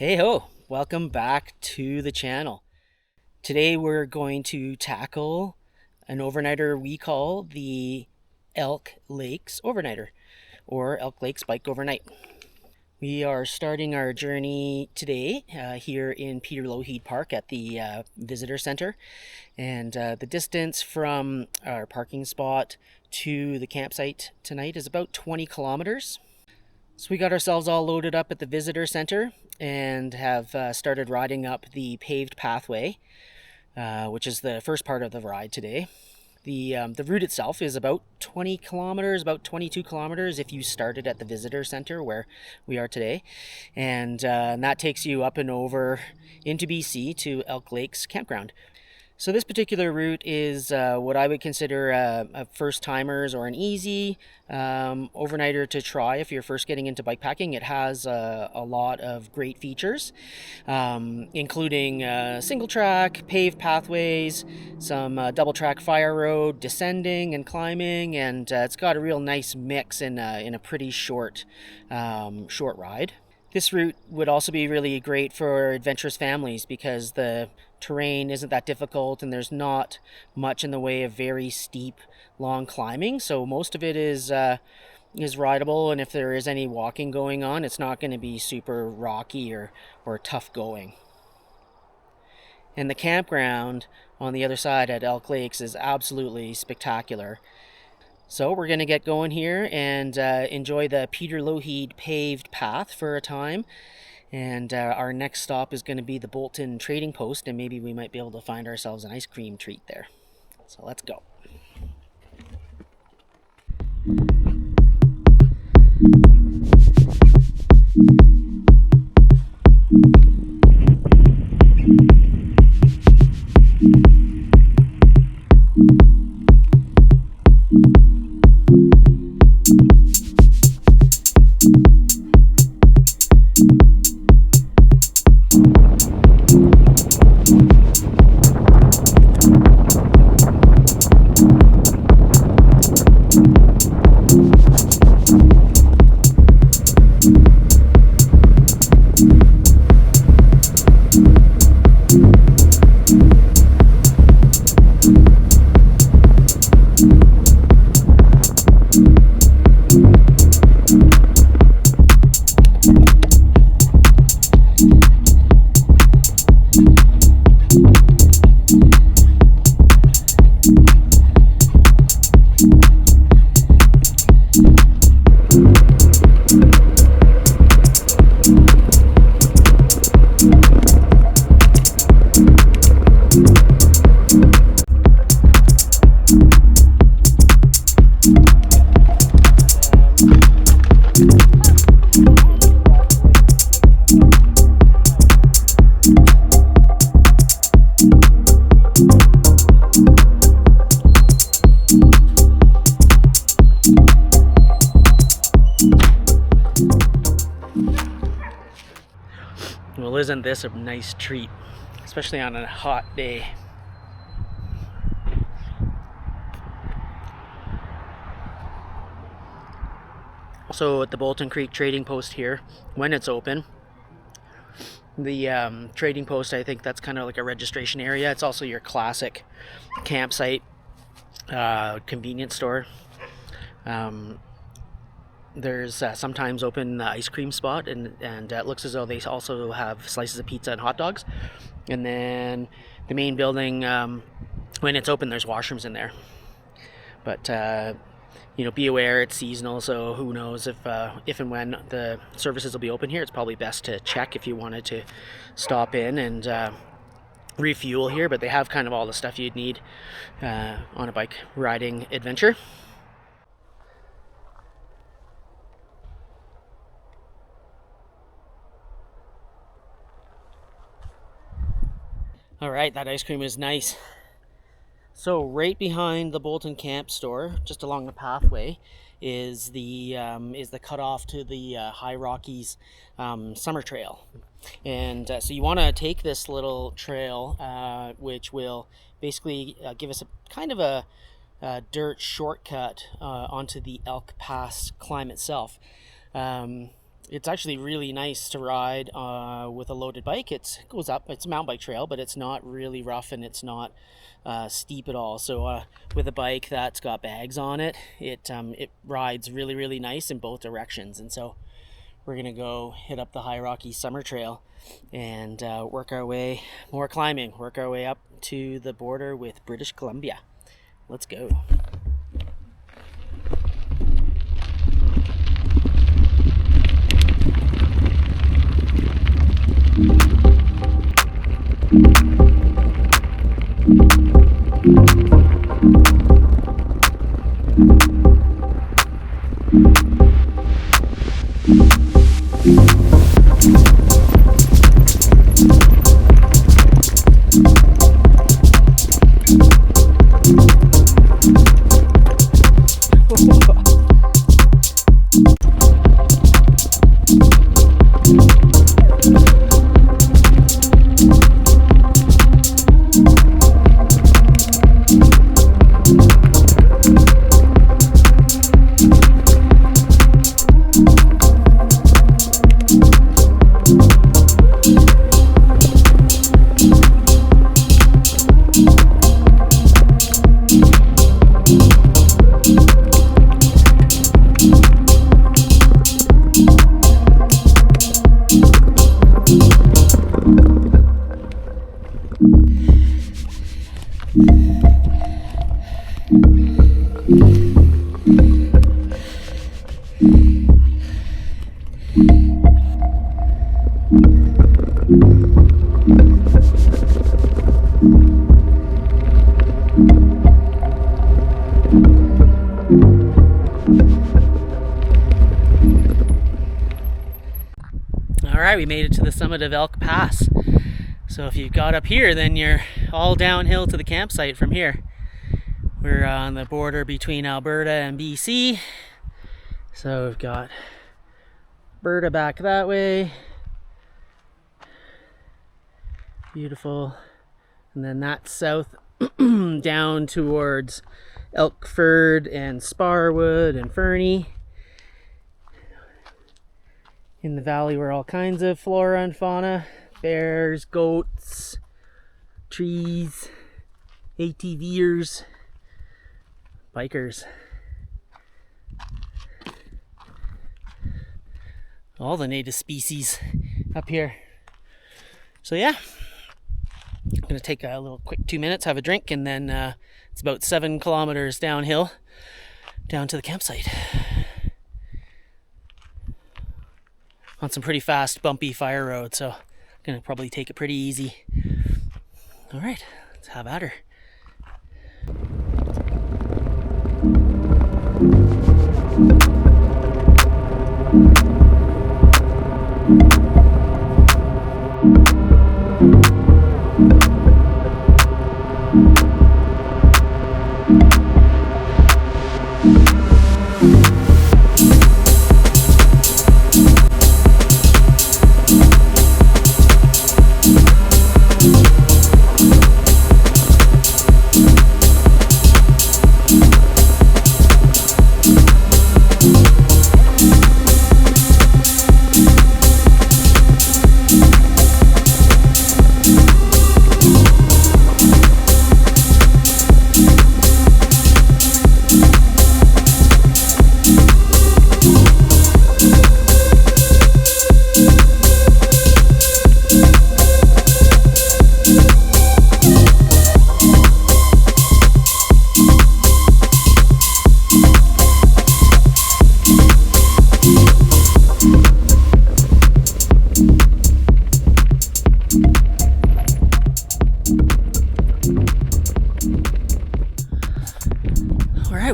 Hey ho, welcome back to the channel. Today we're going to tackle an overnighter we call the Elk Lakes overnighter, or Elk Lakes Bikeovernight. We are starting our journey today here in Peter Lougheed Park at the visitor center, and the distance from our parking spot to the campsite tonight is about 20 kilometers. So we got ourselves all loaded up at the visitor center and have started riding up the paved pathway, which is the first part of the ride today. The route itself is about 20 kilometers, about 22 kilometers if you started at the visitor center where we are today. And that takes you up and over into BC to Elk Lakes campground. So this particular route is what I would consider a first-timers or an easy overnighter to try if you're first getting into bikepacking. It has a lot of great features, including single track, paved pathways, some double track fire road, descending and climbing, and it's got a real nice mix in a pretty short ride. This route would also be really great for adventurous families because the terrain isn't that difficult and there's not much in the way of very steep, long climbing. So most of it is rideable, and if there is any walking going on, it's not going to be super rocky or tough going. And the campground on the other side at Elk Lakes is absolutely spectacular. So we're going to get going here and enjoy the Peter Lougheed paved path for a time. And our next stop is going to be the Boulton trading post, and maybe we might be able to find ourselves an ice cream treat there. So let's go. Well, isn't this a nice treat, especially on a hot day? Also at the Boulton Creek trading post here, when it's open, the trading post, I think that's kind of like a registration area. It's also your classic campsite convenience store. There's sometimes open ice cream spot, and it looks as though they also have slices of pizza and hot dogs. And then the main building, when it's open, there's washrooms in there. But be aware it's seasonal, so who knows if and when the services will be open here. It's probably best to check if you wanted to stop in and refuel here. But they have kind of all the stuff you'd need on a bike riding adventure. All right, that ice cream is nice. So right behind the Boulton Camp store, just along the pathway, is the cutoff to the High Rockies summer trail. And so you want to take this little trail, which will basically give us a kind of a dirt shortcut onto the Elk Pass climb itself. It's actually really nice to ride with a loaded bike. It goes up, it's a mountain bike trail, but it's not really rough and it's not steep at all. So with a bike that's got bags on it, it rides really, really nice in both directions. And so we're gonna go hit up the High Rocky Summer Trail and work our way up to the border with British Columbia. Let's go. Alright, we made it to the summit of Elk Pass. So if you got up here, then you're all downhill to the campsite from here. We're on the border between Alberta and BC. So we've got Alberta back that way. Beautiful. And then that's south down towards Elkford and Sparwood and Fernie. In the valley were all kinds of flora and fauna. Bears, goats, trees, ATVers, bikers. All the native species up here. So yeah, I'm gonna take a little quick 2 minutes, have a drink, and then it's about 7 kilometers downhill down to the campsite. On some pretty fast, bumpy fire road, so I'm gonna probably take it pretty easy. All right, let's have at her.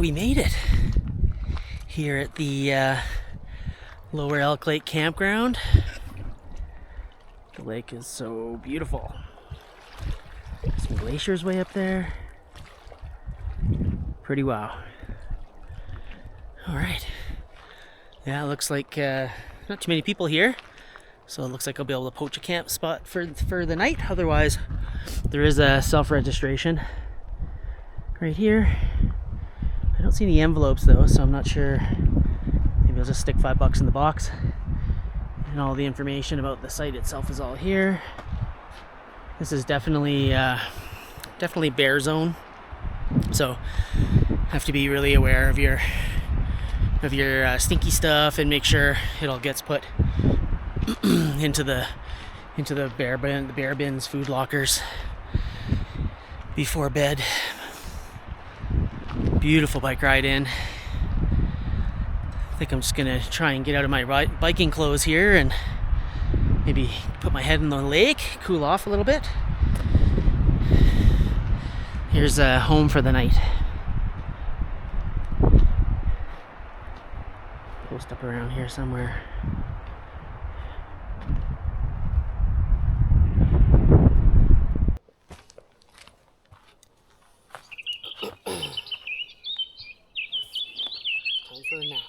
We made it here at the Lower Elk Lake campground. The lake is so beautiful. Some glaciers way up there. Pretty wow. All right. Yeah, it looks like not too many people here, so it looks like I'll be able to poach a camp spot for the night. Otherwise, there is a self-registration right here. I don't see any envelopes though, so I'm not sure. Maybe I'll just stick $5 in the box And all the information about the site itself is all here. This is definitely bear zone, so have to be really aware of your stinky stuff and make sure it all gets put into the bear bins, food lockers before bed. Beautiful bike ride in. I think I'm just gonna try and get out of my biking clothes here and maybe put my head in the lake, cool off a little bit. Here's a home for the night. Post up around here somewhere. Time for a nap.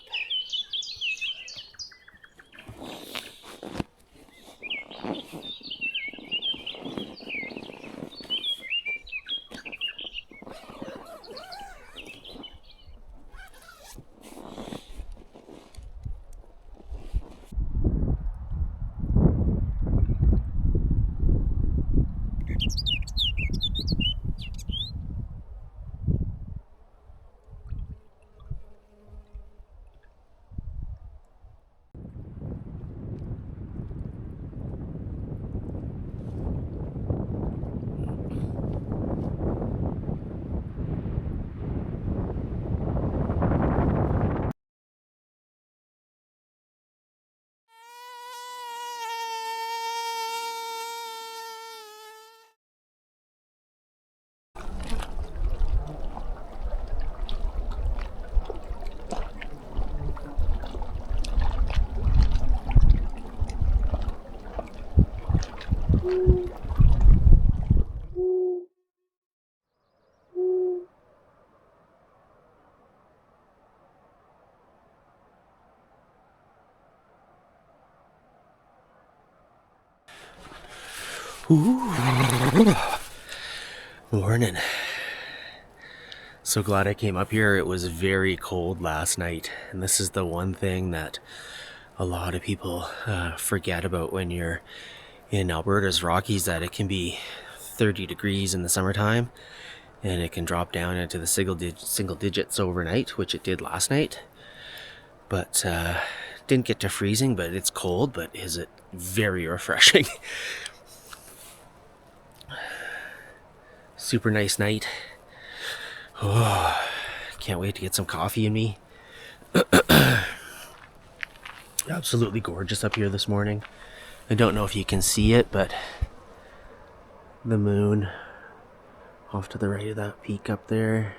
Ooh. Morning. So glad I came up here. It was very cold last night, and this is the one thing that a lot of people forget about when you're in Alberta's Rockies, that it can be 30 degrees in the summertime and it can drop down into the single digits overnight, which it did last night. But didn't get to freezing, but it's cold, but is it very refreshing. Super nice night. Oh, can't wait to get some coffee in me. Absolutely gorgeous up here this morning. I don't know if you can see it, but the moon off to the right of that peak up there.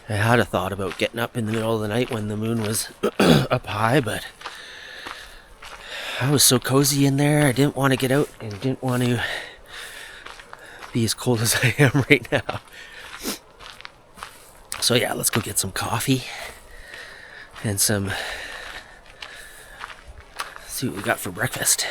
I had a thought about getting up in the middle of the night when the moon was up high, but I was so cozy in there. I didn't want to get out and didn't want to be as cold as I am right now. So yeah, let's go get some coffee and see what we got for breakfast.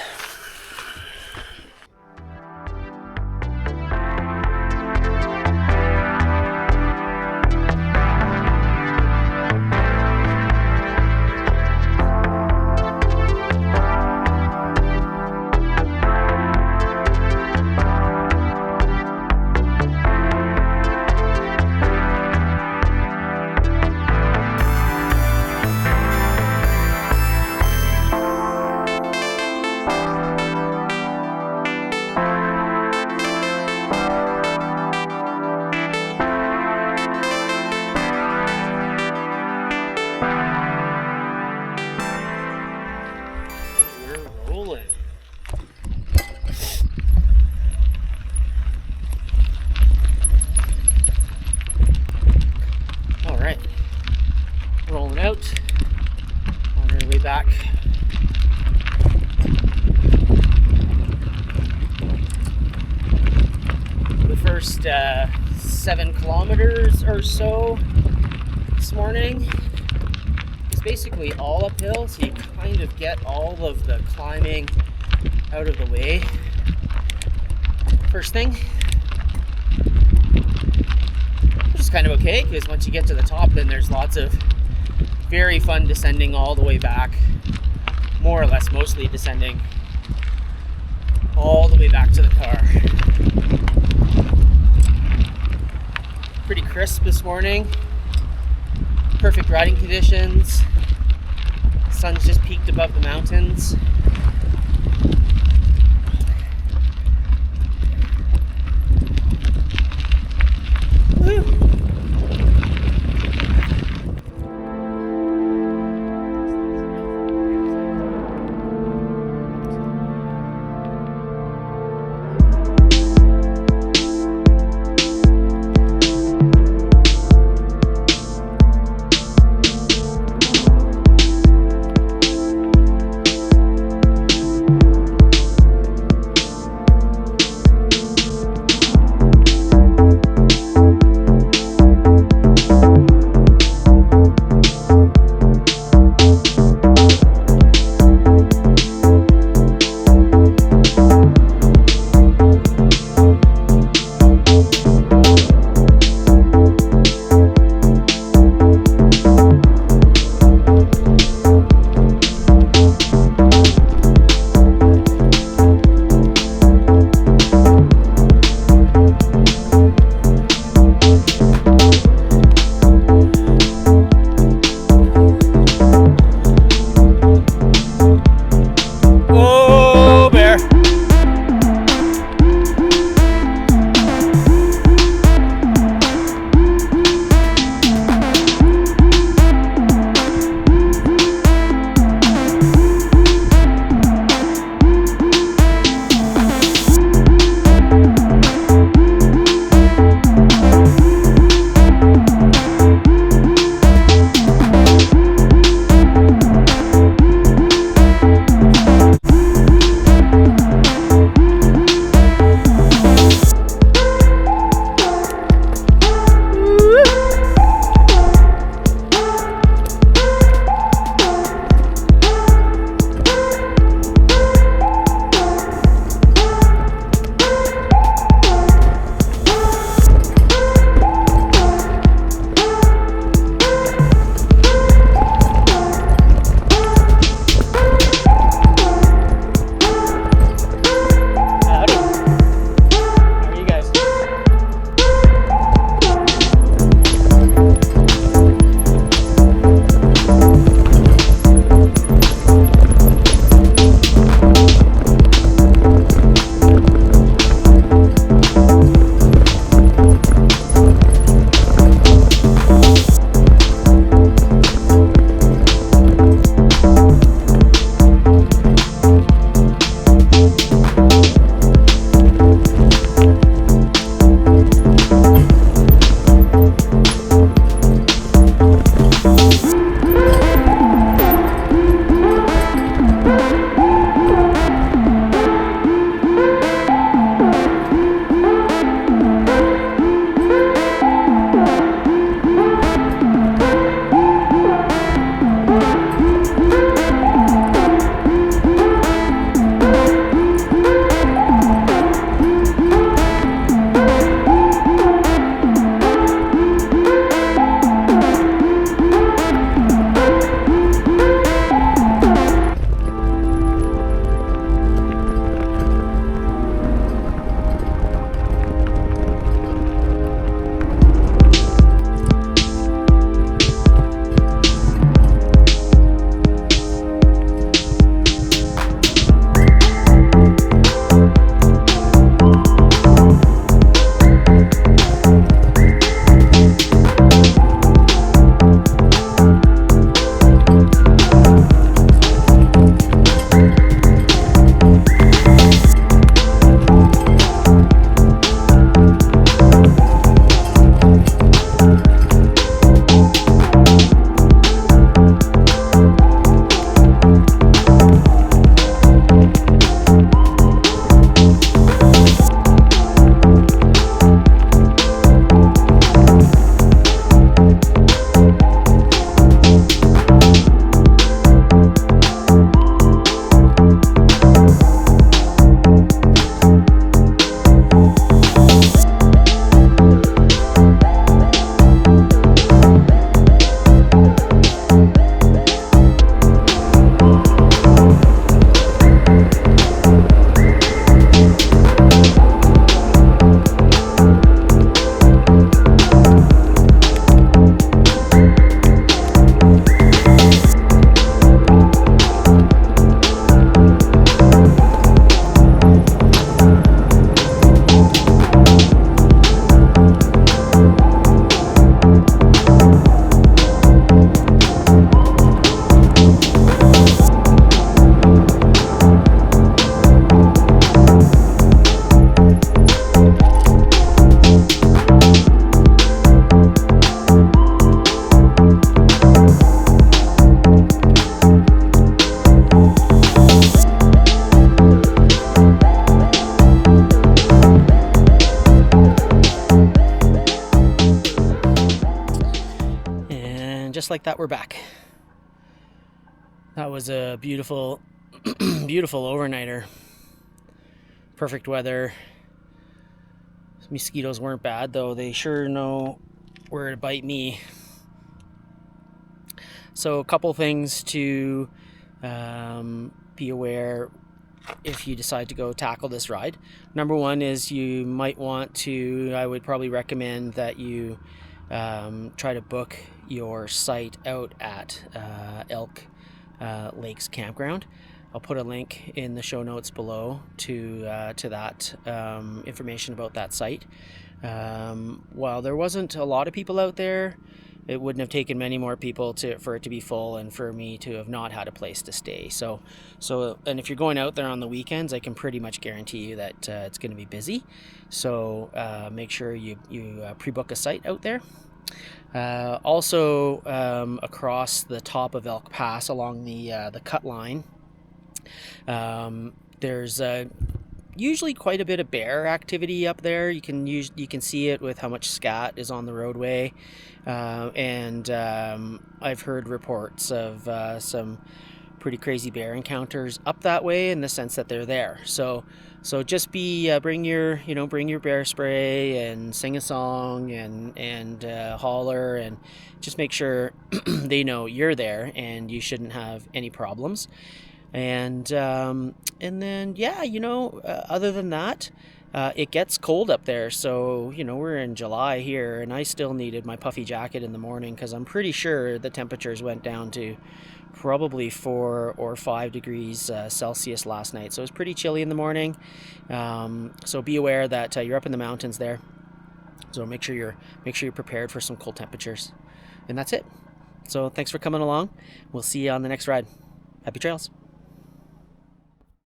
Rolling out on our way back. The first 7 kilometers or so this morning is basically all uphill, so you kind of get all of the climbing out of the way first thing, which is kind of okay, because once you get to the top, then there's lots of Very fun descending all the way back, more or less mostly descending all the way back to the car. Pretty crisp this morning, perfect riding conditions. Sun's just peaked above the mountains. Woo. just like that, we're back. That was a beautiful, beautiful overnighter. Perfect weather. Mosquitoes weren't bad though. They sure know where to bite me. So a couple things to be aware if you decide to go tackle this ride. Number one is you might want to, I would probably recommend that you try to book your site out at Elk Lakes campground. I'll put a link in the show notes below to that information about that site. While there wasn't a lot of people out there, it wouldn't have taken many more people for it to be full and for me to have not had a place to stay. So, and if you're going out there on the weekends, I can pretty much guarantee you that it's going to be busy. So make sure you pre-book a site out there. Also, across the top of Elk Pass along the cut line, there's usually quite a bit of bear activity up there. You can see it with how much scat is on the roadway, and I've heard reports of some pretty crazy bear encounters up that way in the sense that they're there. So just bring your bear spray and sing a song and holler, and just make sure they know you're there and you shouldn't have any problems. And then other than that, it gets cold up there. So we're in July here, and I still needed my puffy jacket in the morning because I'm pretty sure the temperatures went down to probably 4 or 5 degrees Celsius last night. So it was pretty chilly in the morning. So be aware that you're up in the mountains there. So make sure you're prepared for some cold temperatures. And that's it. So thanks for coming along. We'll see you on the next ride. Happy trails.